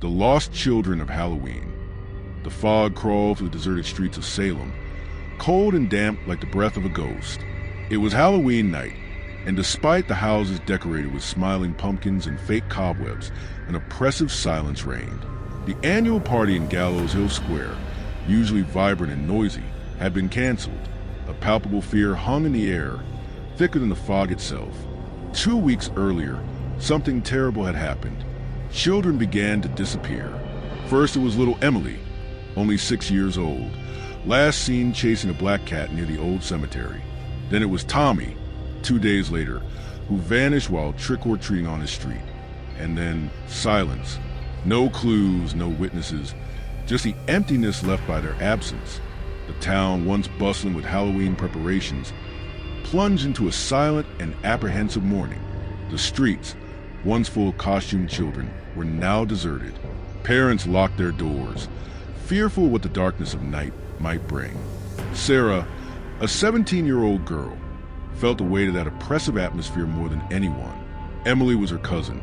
The lost children of Halloween. The fog crawled through the deserted streets of Salem, cold and damp like the breath of a ghost. It was Halloween night, and despite the houses decorated with smiling pumpkins and fake cobwebs, an oppressive silence reigned. The annual party in Gallows Hill Square, usually vibrant and noisy, had been canceled. A palpable fear hung in the air, thicker than the fog itself. 2 weeks earlier, something terrible had happened. Children began to disappear. First it was little Emily, only 6 years old, last seen chasing a black cat near the old cemetery. Then it was Tommy, 2 days later, who vanished while trick-or-treating on his street. And then silence. No clues, no witnesses, just the emptiness left by their absence. The town, once bustling with Halloween preparations, plunged into a silent and apprehensive mourning. The streets, once full of costumed children, were now deserted. Parents locked their doors, fearful what the darkness of night might bring. Sarah, a 17-year-old girl, felt the weight of that oppressive atmosphere more than anyone. Emily was her cousin,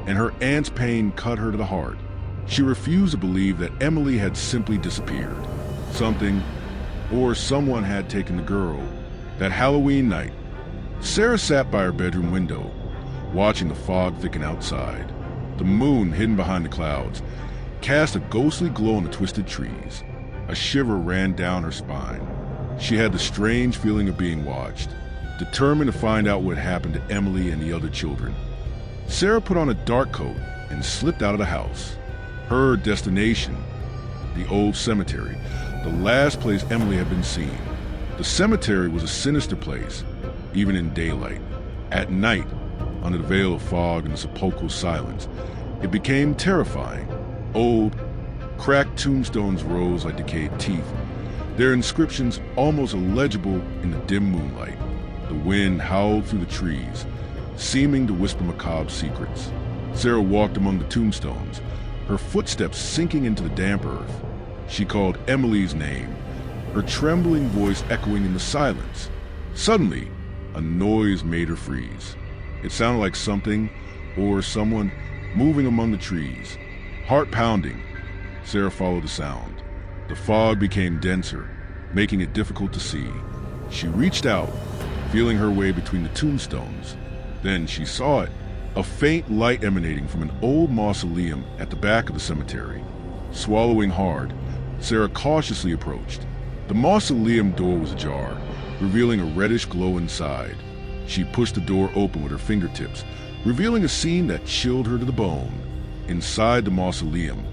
and her aunt's pain cut her to the heart. She refused to believe that Emily had simply disappeared. Something or someone had taken the girl. That Halloween night, Sarah sat by her bedroom window, watching the fog thicken outside. The moon, hidden behind the clouds, cast a ghostly glow on the twisted trees. A shiver ran down her spine. She had the strange feeling of being watched, determined to find out what happened to Emily and the other children. Sarah put on a dark coat and slipped out of the house. Her destination, the old cemetery, the last place Emily had been seen. The cemetery was a sinister place, even in daylight. At night, under the veil of fog and the sepulchral silence, it became terrifying. Old, cracked tombstones rose like decayed teeth, their inscriptions almost illegible in the dim moonlight. The wind howled through the trees, seeming to whisper macabre secrets. Sarah walked among the tombstones, her footsteps sinking into the damp earth. She called Emily's name, her trembling voice echoing in the silence. Suddenly, a noise made her freeze. It sounded like something or someone moving among the trees. Heart pounding, Sarah followed the sound. The fog became denser, making it difficult to see. She reached out, feeling her way between the tombstones. Then she saw it, a faint light emanating from an old mausoleum at the back of the cemetery. Swallowing hard, Sarah cautiously approached. The mausoleum door was ajar, revealing a reddish glow inside. She pushed the door open with her fingertips, revealing a scene that chilled her to the bone. Inside the mausoleum,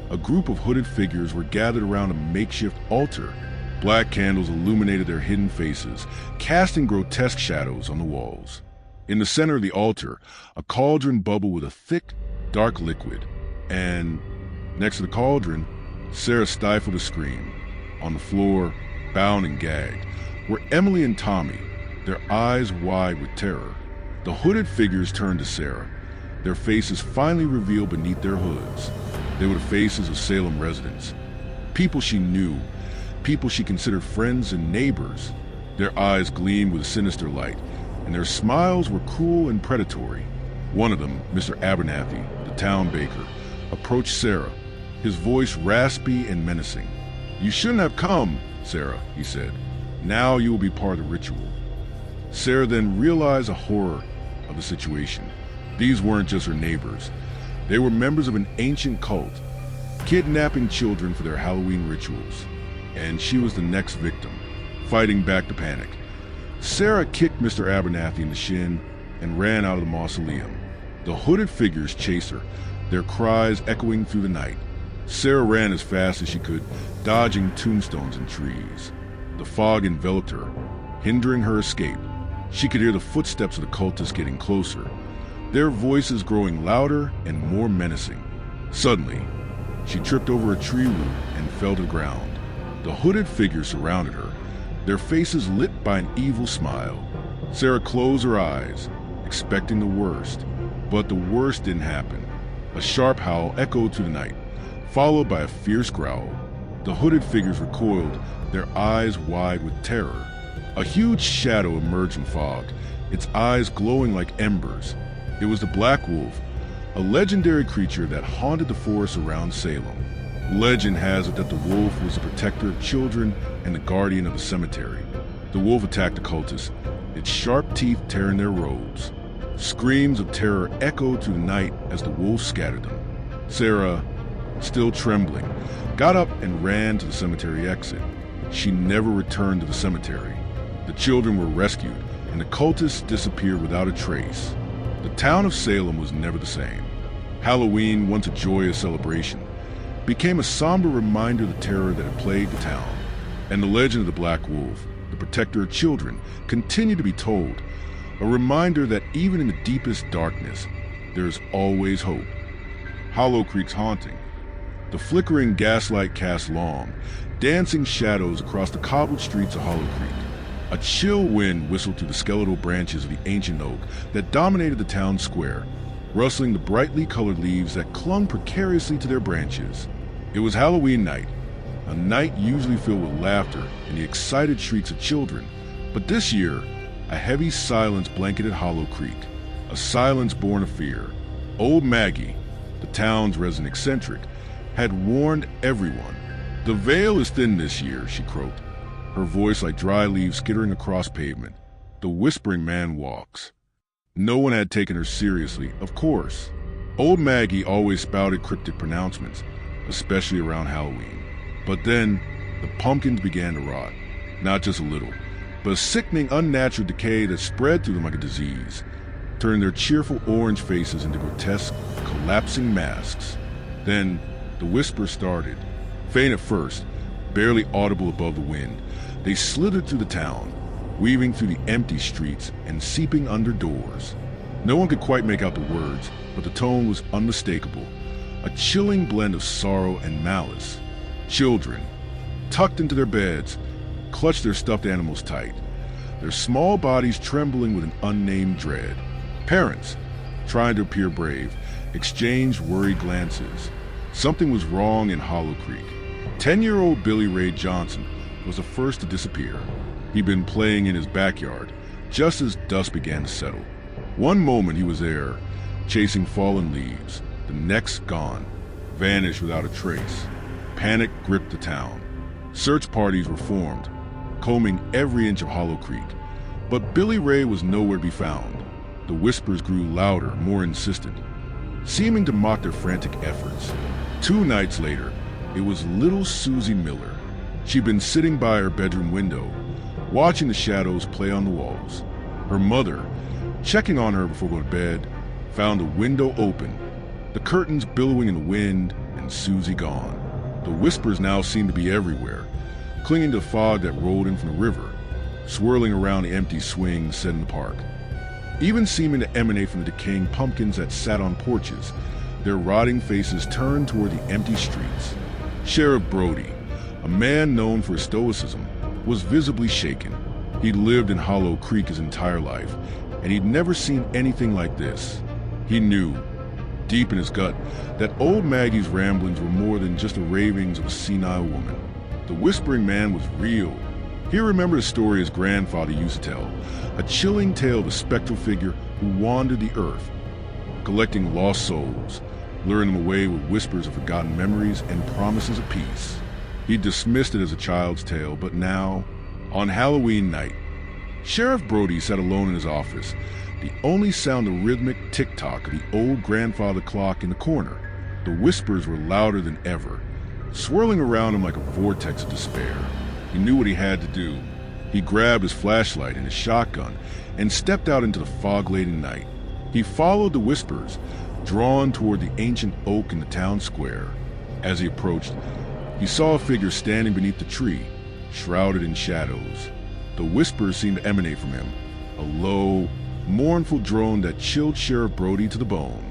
a group of hooded figures were gathered around a makeshift altar. Black candles illuminated their hidden faces, casting grotesque shadows on the walls. In the center of the altar, a cauldron bubbled with a thick, dark liquid. And next to the cauldron, Sarah stifled a scream. On the floor, bound and gagged, were Emily and Tommy, their eyes wide with terror. The hooded figures turned to Sarah, their faces finally revealed beneath their hoods. They were the faces of Salem residents, people she knew, people she considered friends and neighbors. Their eyes gleamed with a sinister light, and their smiles were cruel and predatory. One of them, Mr. Abernathy, the town baker, approached Sarah, his voice raspy and menacing. "You shouldn't have come, Sarah," he said. "Now you will be part of the ritual." Sarah then realized the horror of the situation. These weren't just her neighbors. They were members of an ancient cult, kidnapping children for their Halloween rituals. And she was the next victim, fighting back the panic. Sarah kicked Mr. Abernathy in the shin and ran out of the mausoleum. The hooded figures chased her, their cries echoing through the night. Sarah ran as fast as she could, dodging tombstones and trees. The fog enveloped her, hindering her escape. She could hear the footsteps of the cultists getting closer, their voices growing louder and more menacing. Suddenly, she tripped over a tree root and fell to the ground. The hooded figures surrounded her, their faces lit by an evil smile. Sarah closed her eyes, expecting the worst, but the worst didn't happen. A sharp howl echoed through the night, followed by a fierce growl. The hooded figures recoiled, their eyes wide with terror. A huge shadow emerged from fog, its eyes glowing like embers. It was the Black Wolf, a legendary creature that haunted the forests around Salem. Legend has it that the wolf was the protector of children and the guardian of the cemetery. The wolf attacked the cultists, its sharp teeth tearing their robes. Screams of terror echoed through the night as the wolf scattered them. Sarah, still trembling, got up and ran to the cemetery exit. She never returned to the cemetery. The children were rescued, and the cultists disappeared without a trace. The town of Salem was never the same. Halloween, once a joyous celebration, became a somber reminder of the terror that had plagued the town. And the legend of the Black Wolf, the protector of children, continued to be told, a reminder that even in the deepest darkness, there is always hope. Hollow Creek's haunting. The flickering gaslight cast long, dancing shadows across the cobbled streets of Hollow Creek. A chill wind whistled through the skeletal branches of the ancient oak that dominated the town square, rustling the brightly colored leaves that clung precariously to their branches. It was Halloween night, a night usually filled with laughter and the excited shrieks of children. But this year, a heavy silence blanketed Hollow Creek, a silence born of fear. Old Maggie, the town's resident eccentric, had warned everyone. "The veil is thin this year," she croaked, her voice like dry leaves skittering across pavement. "The whispering man walks." No one had taken her seriously, of course. Old Maggie always spouted cryptic pronouncements, especially around Halloween. But then, the pumpkins began to rot. Not just a little, but a sickening, unnatural decay that spread through them like a disease, turning their cheerful orange faces into grotesque, collapsing masks. Then, the whispers started. Faint at first, barely audible above the wind, they slithered through the town, weaving through the empty streets and seeping under doors. No one could quite make out the words, but the tone was unmistakable, a chilling blend of sorrow and malice. Children, tucked into their beds, clutched their stuffed animals tight, their small bodies trembling with an unnamed dread. Parents, trying to appear brave, exchanged worried glances. Something was wrong in Hollow Creek. 10-year-old Billy Ray Johnson was the first to disappear. He'd been playing in his backyard, just as dusk began to settle. One moment he was there, chasing fallen leaves. The next gone, vanished without a trace. Panic gripped the town. Search parties were formed, combing every inch of Hollow Creek. But Billy Ray was nowhere to be found. The whispers grew louder, more insistent, seeming to mock their frantic efforts. 2 nights later, it was little Susie Miller. She'd been sitting by her bedroom window, watching the shadows play on the walls. Her mother, checking on her before going to bed, found the window open, the curtains billowing in the wind, and Susie gone. The whispers now seemed to be everywhere, clinging to the fog that rolled in from the river, swirling around the empty swings set in the park, even seeming to emanate from the decaying pumpkins that sat on porches, their rotting faces turned toward the empty streets. Sheriff Brody, a man known for his stoicism, was visibly shaken. He'd lived in Hollow Creek his entire life, and he'd never seen anything like this. He knew, deep in his gut, that old Maggie's ramblings were more than just the ravings of a senile woman. The whispering man was real. He remembered a story his grandfather used to tell, a chilling tale of a spectral figure who wandered the earth, collecting lost souls, luring them away with whispers of forgotten memories and promises of peace. He dismissed it as a child's tale, but now, on Halloween night, Sheriff Brody sat alone in his office, the only sound the rhythmic tick-tock of the old grandfather clock in the corner. The whispers were louder than ever, swirling around him like a vortex of despair. He knew what he had to do. He grabbed his flashlight and his shotgun and stepped out into the fog-laden night. He followed the whispers, drawn toward the ancient oak in the town square. As he approached, he saw a figure standing beneath the tree, shrouded in shadows. The whispers seemed to emanate from him, a low, mournful drone that chilled Sheriff Brody to the bone.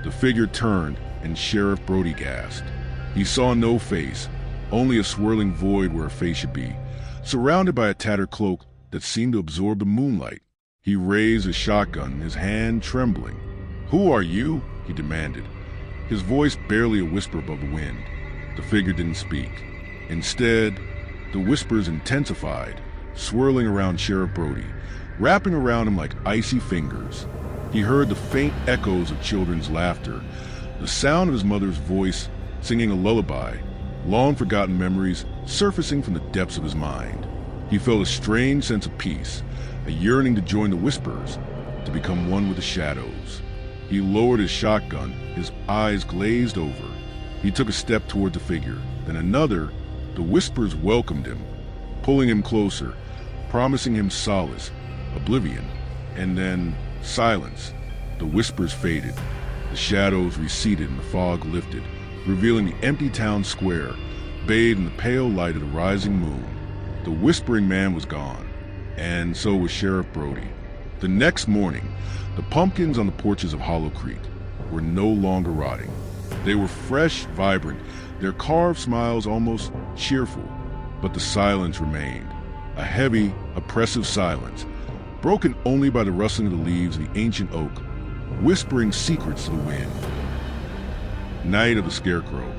The figure turned, and Sheriff Brody gasped. He saw no face, only a swirling void where a face should be, surrounded by a tattered cloak that seemed to absorb the moonlight. He raised his shotgun, his hand trembling. "Who are you?" he demanded, his voice barely a whisper above the wind. The figure didn't speak. Instead, the whispers intensified, swirling around Sheriff Brody, wrapping around him like icy fingers. He heard the faint echoes of children's laughter, the sound of his mother's voice singing a lullaby, long-forgotten memories surfacing from the depths of his mind. He felt a strange sense of peace, a yearning to join the Whisperers, to become one with the shadows. He lowered his shotgun, his eyes glazed over. He took a step toward the figure, then another. The Whispers welcomed him, pulling him closer, promising him solace, oblivion, and then silence. The whispers faded, the shadows receded and the fog lifted, revealing the empty town square, bathed in the pale light of the rising moon. The Whispering Man was gone, and so was Sheriff Brody. The next morning, the pumpkins on the porches of Hollow Creek were no longer rotting. They were fresh, vibrant, their carved smiles almost cheerful, but the silence remained, a heavy, oppressive silence, broken only by the rustling of the leaves of the ancient oak, whispering secrets to the wind. Night of the Scarecrow.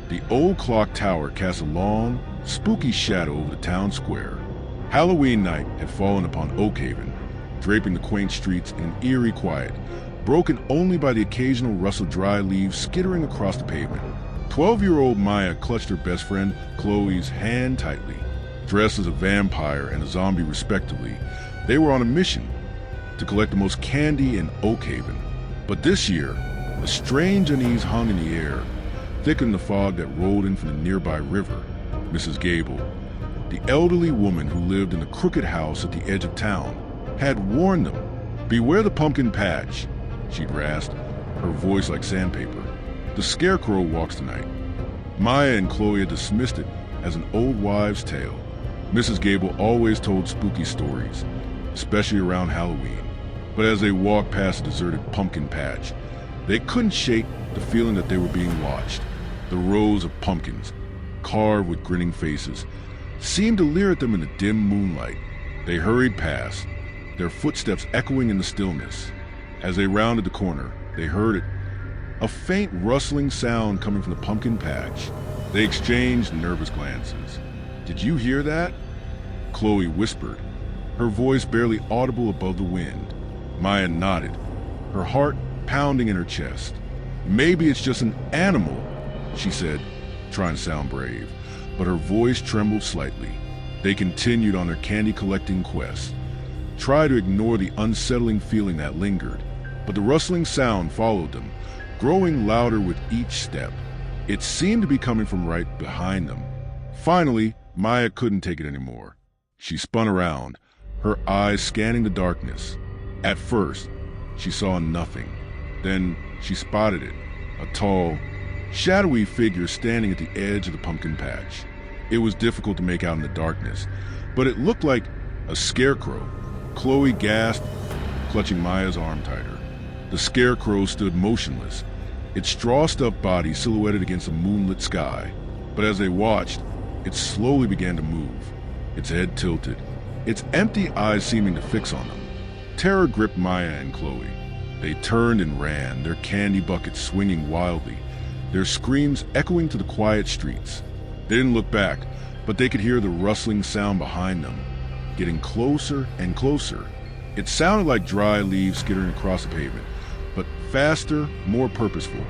The old clock tower cast a long, spooky shadow over the town square. Halloween night had fallen upon Oakhaven, draping the quaint streets in eerie quiet, broken only by the occasional rustle of dry leaves skittering across the pavement. 12-year-old Maya clutched her best friend Chloe's hand tightly. Dressed as a vampire and a zombie respectively, they were on a mission to collect the most candy in Oakhaven. But this year, a strange unease hung in the air, thickened the fog that rolled in from the nearby river. Mrs. Gable, the elderly woman who lived in the crooked house at the edge of town, had warned them. "Beware the pumpkin patch," she'd rasped, her voice like sandpaper. "The Scarecrow walks tonight." Maya and Chloe had dismissed it as an old wives' tale. Mrs. Gable always told spooky stories, especially around Halloween. But as they walked past the deserted pumpkin patch, they couldn't shake the feeling that they were being watched. The rows of pumpkins, carved with grinning faces, seemed to leer at them in the dim moonlight. They hurried past, their footsteps echoing in the stillness. As they rounded the corner, they heard it, a faint rustling sound coming from the pumpkin patch. They exchanged nervous glances. "Did you hear that?" Chloe whispered, her voice barely audible above the wind. Maya nodded, her heart pounding in her chest. "Maybe it's just an animal," she said, trying to sound brave, but her voice trembled slightly. They continued on their candy-collecting quest, tried to ignore the unsettling feeling that lingered, but the rustling sound followed them, growing louder with each step. It seemed to be coming from right behind them. Finally, Maya couldn't take it anymore. She spun around, her eyes scanning the darkness. At first, she saw nothing. Then she spotted it, a tall, shadowy figure standing at the edge of the pumpkin patch. It was difficult to make out in the darkness, but it looked like a scarecrow. Chloe gasped, clutching Maya's arm tighter. The Scarecrow stood motionless, its straw-stuffed body silhouetted against the moonlit sky. But as they watched, it slowly began to move, its head tilted, its empty eyes seeming to fix on them. Terror gripped Maya and Chloe. They turned and ran, their candy buckets swinging wildly, their screams echoing to the quiet streets. They didn't look back, but they could hear the rustling sound behind them, getting closer and closer. It sounded like dry leaves skittering across the pavement, but faster, more purposeful.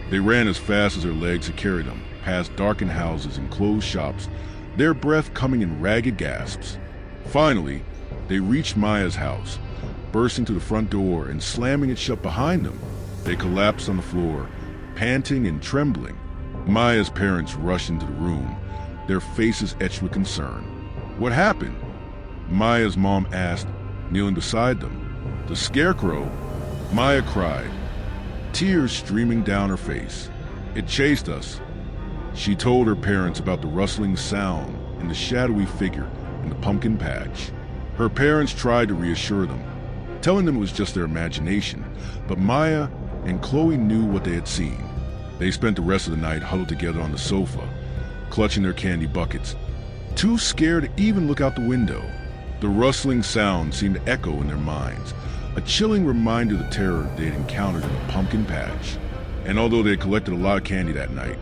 They ran as fast as their legs could carry them, past darkened houses and closed shops, their breath coming in ragged gasps. Finally, they reached Maya's house, bursting through the front door and slamming it shut behind them. They collapsed on the floor, panting and trembling. Maya's parents rushed into the room, their faces etched with concern. "What happened?" Maya's mom asked, kneeling beside them. "The Scarecrow," Maya cried, tears streaming down her face. "It chased us." She told her parents about the rustling sound and the shadowy figure in the pumpkin patch. Her parents tried to reassure them, telling them it was just their imagination, but Maya and Chloe knew what they had seen. They spent the rest of the night huddled together on the sofa, clutching their candy buckets, too scared to even look out the window. The rustling sound seemed to echo in their minds, a chilling reminder of the terror they had encountered in the pumpkin patch. And although they had collected a lot of candy that night,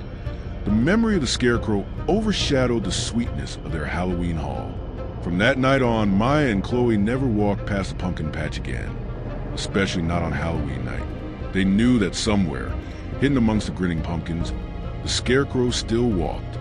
the memory of the Scarecrow overshadowed the sweetness of their Halloween haul. From that night on, Maya and Chloe never walked past the pumpkin patch again. especially not on Halloween night. They knew that somewhere, hidden amongst the grinning pumpkins, the Scarecrow still walked,